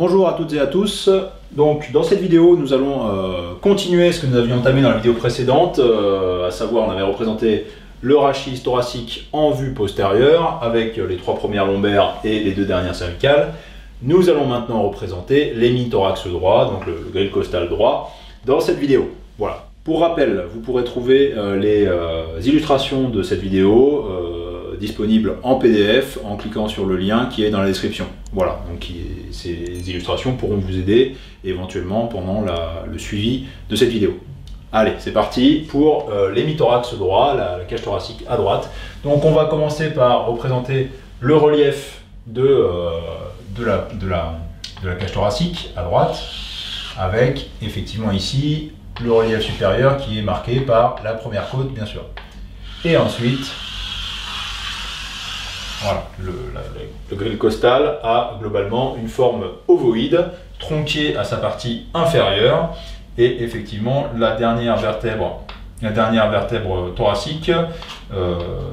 Bonjour à toutes et à tous. Donc dans cette vidéo nous allons continuer ce que nous avions entamé dans la vidéo précédente, à savoir on avait représenté le rachis thoracique en vue postérieure avec les trois premières lombaires et les deux dernières cervicales. Nous allons maintenant représenter l'hémithorax droit, donc le grille costal droit, dans cette vidéo. Voilà. Pour rappel, vous pourrez trouver les illustrations de cette vidéo disponibles en PDF en cliquant sur le lien qui est dans la description. Voilà, donc ces illustrations pourront vous aider éventuellement pendant le suivi de cette vidéo. Allez, c'est parti pour l'hémithorax droit, la cage thoracique à droite. Donc on va commencer par représenter le relief de la cage thoracique à droite, avec effectivement ici le relief supérieur qui est marqué par la première côte bien sûr. Et ensuite, voilà, le grille costal a globalement une forme ovoïde, tronquée à sa partie inférieure, et effectivement la dernière vertèbre thoracique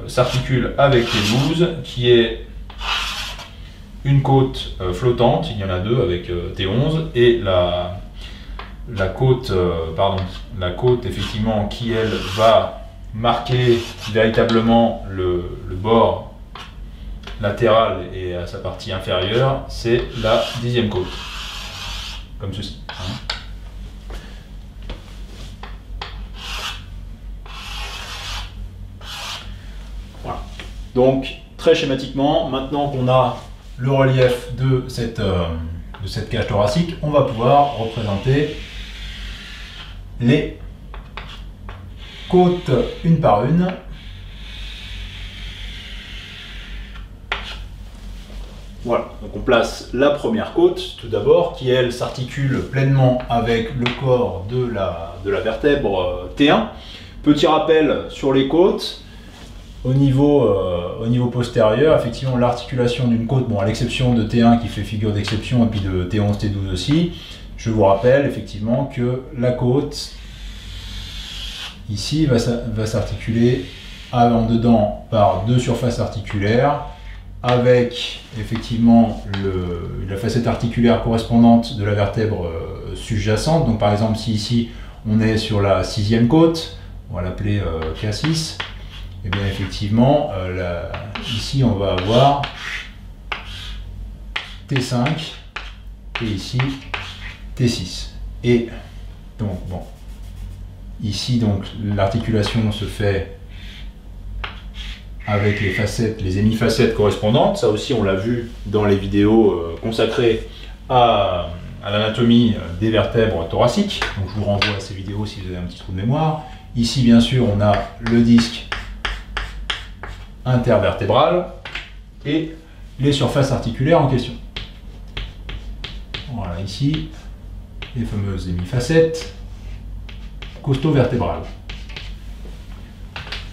s'articule avec T12, qui est une côte flottante, il y en a deux avec T11, et la côte effectivement qui elle va marquer véritablement le bord latéral et à sa partie inférieure, c'est la 10e côte, comme ceci. Voilà. Donc très schématiquement, maintenant qu'on a le relief de cette cage thoracique, on va pouvoir représenter les côtes une par une. Voilà, donc on place la première côte tout d'abord, qui elle s'articule pleinement avec le corps de la vertèbre T1. Petit rappel sur les côtes. Au niveau postérieur, effectivement, l'articulation d'une côte, bon, à l'exception de T1 qui fait figure d'exception, et puis de T11, T12 aussi, je vous rappelle effectivement que la côte, ici, va s'articuler en dedans par deux surfaces articulaires, avec effectivement la facette articulaire correspondante de la vertèbre sous-jacente. Donc par exemple, si ici on est sur la 6e côte, on va l'appeler K6, et bien effectivement, ici on va avoir T5 et ici T6. Et donc bon, ici donc l'articulation se fait avec les facettes, les hémifacettes correspondantes. Ça aussi on l'a vu dans les vidéos consacrées à l'anatomie des vertèbres thoraciques. Donc je vous renvoie à ces vidéos si vous avez un petit trou de mémoire. Ici bien sûr on a le disque intervertébral et les surfaces articulaires en question. Voilà, ici les fameuses hémifacettes costo-vertébrales.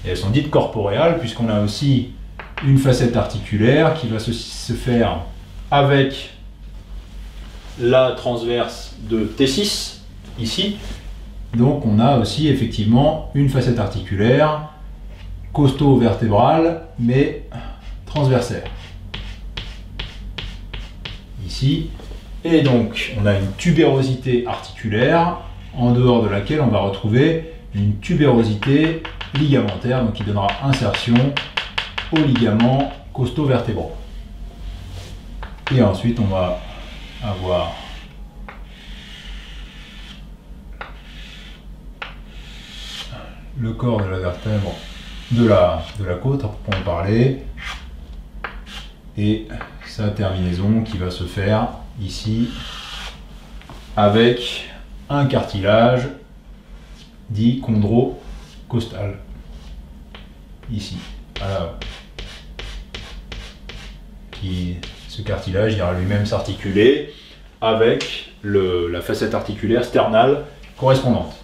Et elles sont dites corporéales puisqu'on a aussi une facette articulaire qui va se faire avec la transverse de T6 ici. Donc on a aussi effectivement une facette articulaire costo-vertébrale mais transversaire ici. Et donc on a une tubérosité articulaire en dehors de laquelle on va retrouver une tubérosité ligamentaire, donc qui donnera insertion aux ligaments costo-vertébraux. Et ensuite on va avoir le corps de la vertèbre de la côte, pour en parler, et sa terminaison qui va se faire ici avec un cartilage dit chondrocostal ici. Alors, ce cartilage ira lui-même s'articuler avec la facette articulaire sternale correspondante.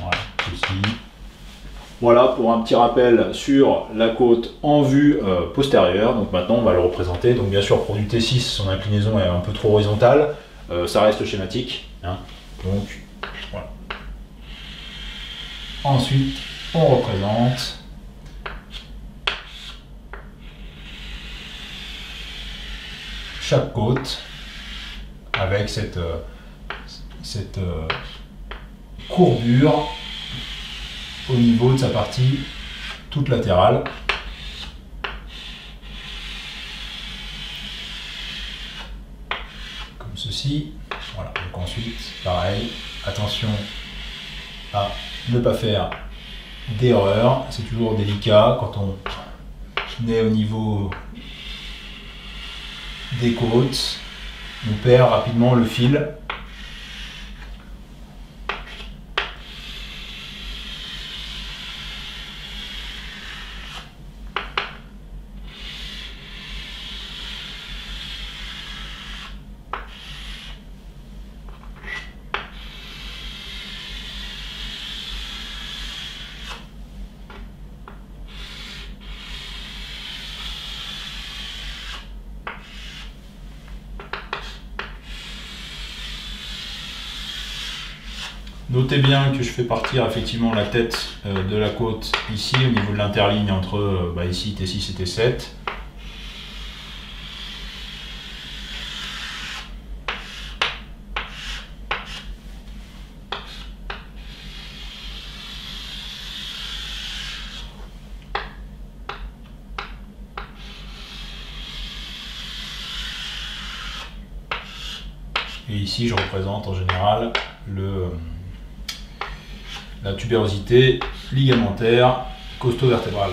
Voilà, ceci. Voilà pour un petit rappel sur la côte en vue postérieure. Donc maintenant on va le représenter. Donc bien sûr pour du T6 son inclinaison est un peu trop horizontale, ça reste schématique, hein. Donc voilà. Ensuite on représente chaque côte avec cette courbure au niveau de sa partie toute latérale. Comme ceci. Voilà. Donc ensuite, pareil, attention à ne pas faire d'erreur. C'est toujours délicat quand on est au niveau des côtes. On perd rapidement le fil. Notez bien que je fais partir effectivement la tête de la côte ici au niveau de l'interligne entre ici T6 et T7. Et ici je représente en général la tubérosité ligamentaire costo-vertébrale.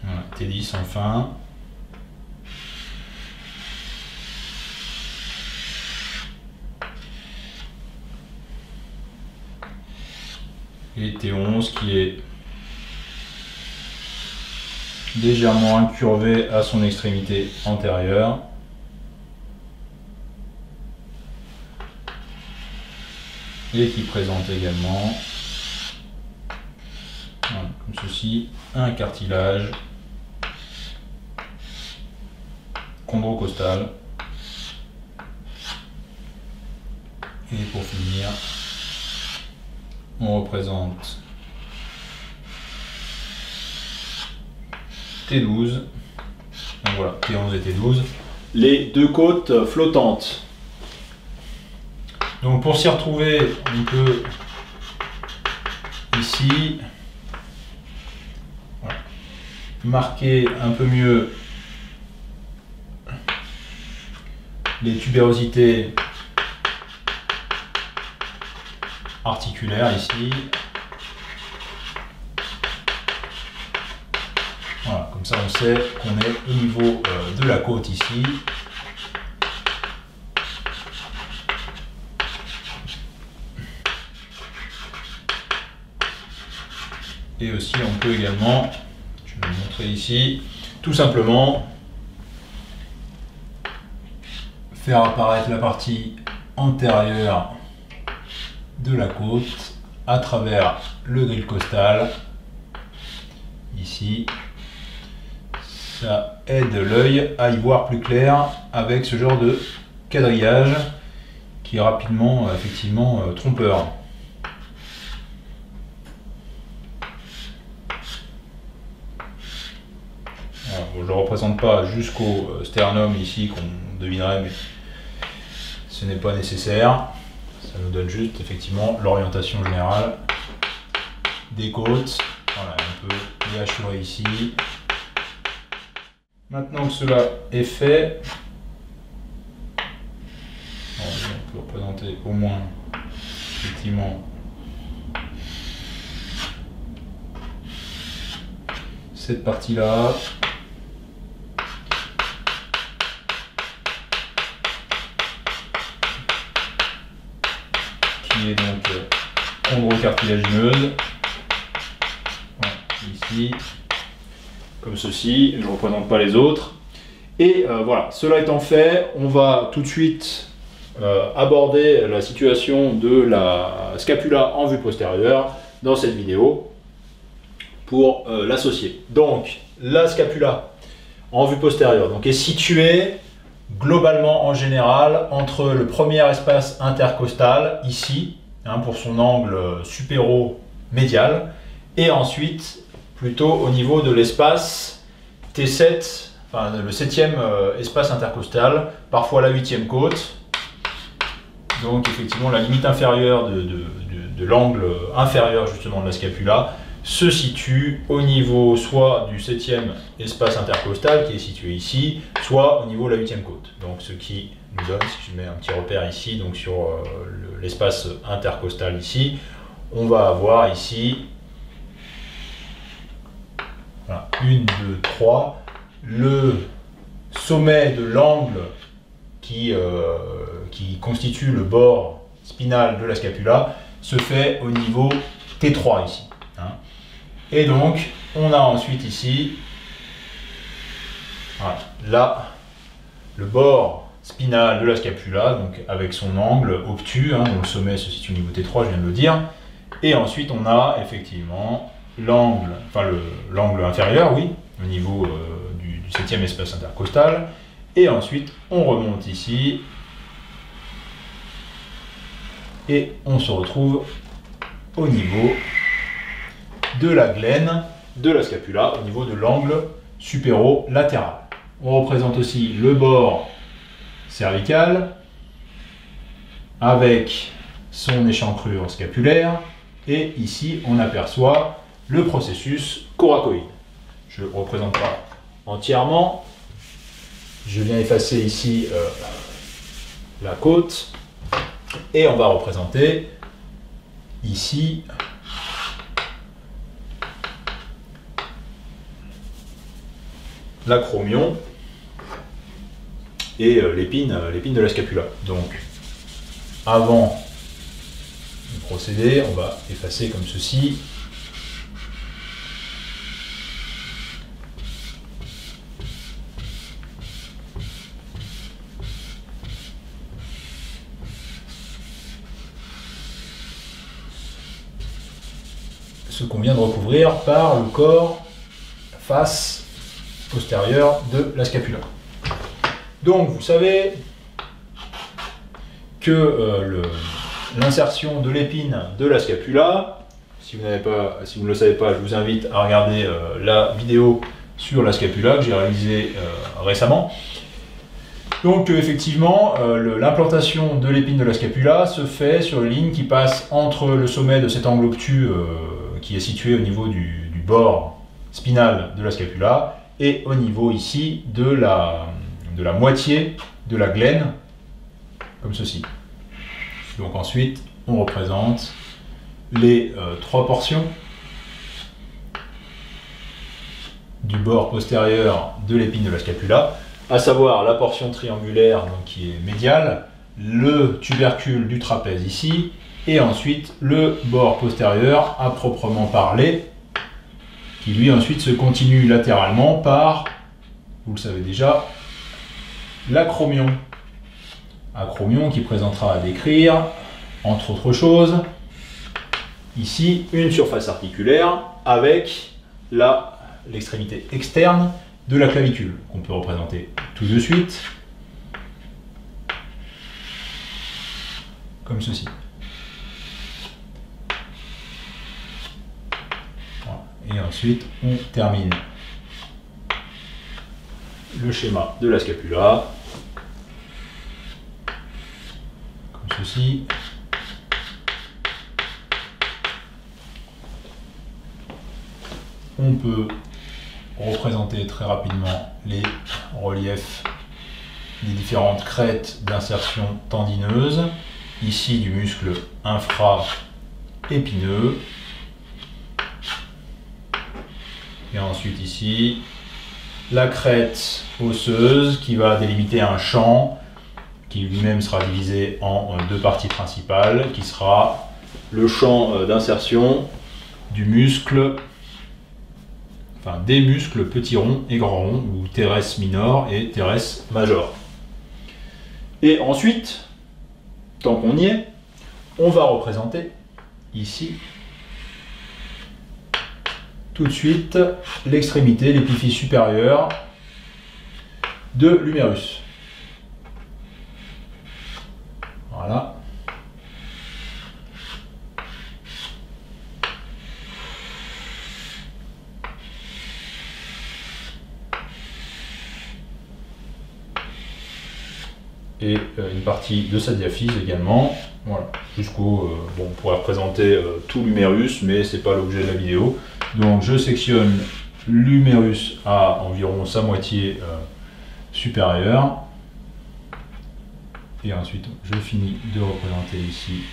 Voilà, T10 enfin. Et T11 qui est légèrement incurvé à son extrémité antérieure. Et qui présente également, voilà, comme ceci, un cartilage chondrocostal. Et pour finir, on représente T12, donc voilà, T11 et T12, les deux côtes flottantes. Donc pour s'y retrouver, on peut ici voilà, marquer un peu mieux les tubérosités articulaire ici. Voilà, comme ça on sait qu'on est au niveau de la côte ici. Et aussi on peut également, je vais vous montrer ici, tout simplement faire apparaître la partie antérieure de la côte à travers le grille costal ici. Ça aide l'œil à y voir plus clair avec ce genre de quadrillage qui est rapidement effectivement trompeur. Alors, bon, je ne le représente pas jusqu'au sternum ici qu'on devinerait, mais ce n'est pas nécessaire. Ça nous donne juste effectivement l'orientation générale des côtes. Voilà, on peut les hachurer ici. Maintenant que cela est fait, on peut représenter au moins effectivement cette partie-là. Qui est donc chondrocartilagineuse. Voilà, ici. Comme ceci, je ne représente pas les autres. Et voilà, cela étant fait, on va tout de suite aborder la situation de la scapula en vue postérieure dans cette vidéo pour l'associer. Donc, la scapula en vue postérieure, donc est situé globalement en général entre le premier espace intercostal ici, hein, pour son angle supéro-médial, et ensuite plutôt au niveau de l'espace T7, enfin le 7e espace intercostal, parfois la 8e côte. Donc effectivement la limite inférieure de l'angle inférieur justement de la scapula se situe au niveau soit du 7e espace intercostal qui est situé ici, soit au niveau de la 8e côte. Donc ce qui nous donne, si je mets un petit repère ici, donc sur l'espace intercostal ici, on va avoir ici, voilà, 1, 2, 3, le sommet de l'angle qui constitue le bord spinal de la scapula se fait au niveau T3 ici. Hein. Et donc, on a ensuite ici, voilà, là, le bord spinal de la scapula, donc avec son angle obtus, hein, dont le sommet se situe au niveau T3, je viens de le dire. Et ensuite, on a effectivement l'angle, enfin l'angle inférieur, oui, au niveau du 7e espace intercostal. Et ensuite, on remonte ici. Et on se retrouve au niveau de la glène de la scapula, au niveau de l'angle supéro-latéral. On représente aussi le bord cervical avec son échancrure scapulaire. Et ici, on aperçoit le processus coracoïde. Je ne le représente pas entièrement. Je viens effacer ici la côte. Et on va représenter ici l'acromion et l'épine de la scapula. Donc, avant de procéder, on va effacer comme ceci. Ce qu'on vient de recouvrir par le corps face postérieure de la scapula. Donc vous savez que l'insertion de l'épine de la scapula, si vous ne le savez pas, je vous invite à regarder la vidéo sur la scapula que j'ai réalisée récemment. Donc effectivement, l'implantation de l'épine de la scapula se fait sur une ligne qui passe entre le sommet de cet angle obtus qui est situé au niveau du bord spinal de la scapula et au niveau ici de la moitié de la glène, comme ceci. Donc ensuite, on représente les trois portions du bord postérieur de l'épine de la scapula, à savoir la portion triangulaire donc, qui est médiale, le tubercule du trapèze ici, et ensuite le bord postérieur à proprement parler, qui lui ensuite se continue latéralement par, vous le savez déjà, l'acromion. Acromion qui présentera à décrire, entre autres choses, ici une surface articulaire avec l'extrémité externe de la clavicule, qu'on peut représenter tout de suite, comme ceci. Et ensuite, on termine le schéma de la scapula, comme ceci. On peut représenter très rapidement les reliefs des différentes crêtes d'insertion tendineuse, ici du muscle infra-épineux, et ensuite ici la crête osseuse qui va délimiter un champ qui lui-même sera divisé en deux parties principales, qui sera le champ d'insertion du muscle, enfin des muscles petit rond et grand rond, ou teres minor et teres major. Et ensuite, tant qu'on y est, on va représenter ici tout de suite l'extrémité, l'épiphyse supérieure de l'humérus. Voilà. Et une partie de sa diaphyse également. Voilà, jusqu'au... bon, on pourrait représenter tout l'humérus, mais c'est pas l'objet de la vidéo. Donc je sectionne l'humérus à environ sa moitié supérieure. Et ensuite, je finis de représenter ici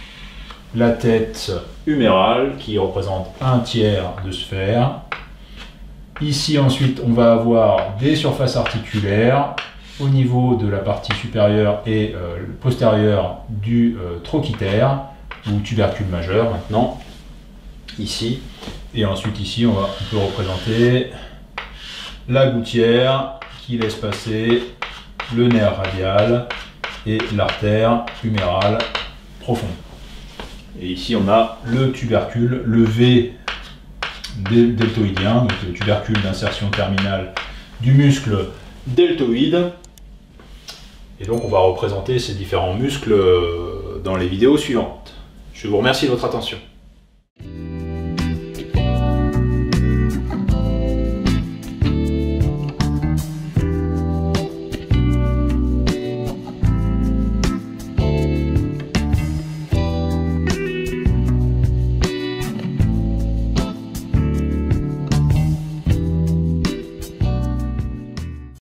la tête humérale qui représente un tiers de sphère. Ici ensuite, on va avoir des surfaces articulaires au niveau de la partie supérieure et postérieure du trochiter ou tubercule majeur maintenant, ici. Et ensuite ici, on peut représenter la gouttière qui laisse passer le nerf radial et l'artère humérale profonde. Et ici, on a le tubercule, le V deltoïdien, donc le tubercule d'insertion terminale du muscle deltoïde. Et donc, on va représenter ces différents muscles dans les vidéos suivantes. Je vous remercie de votre attention.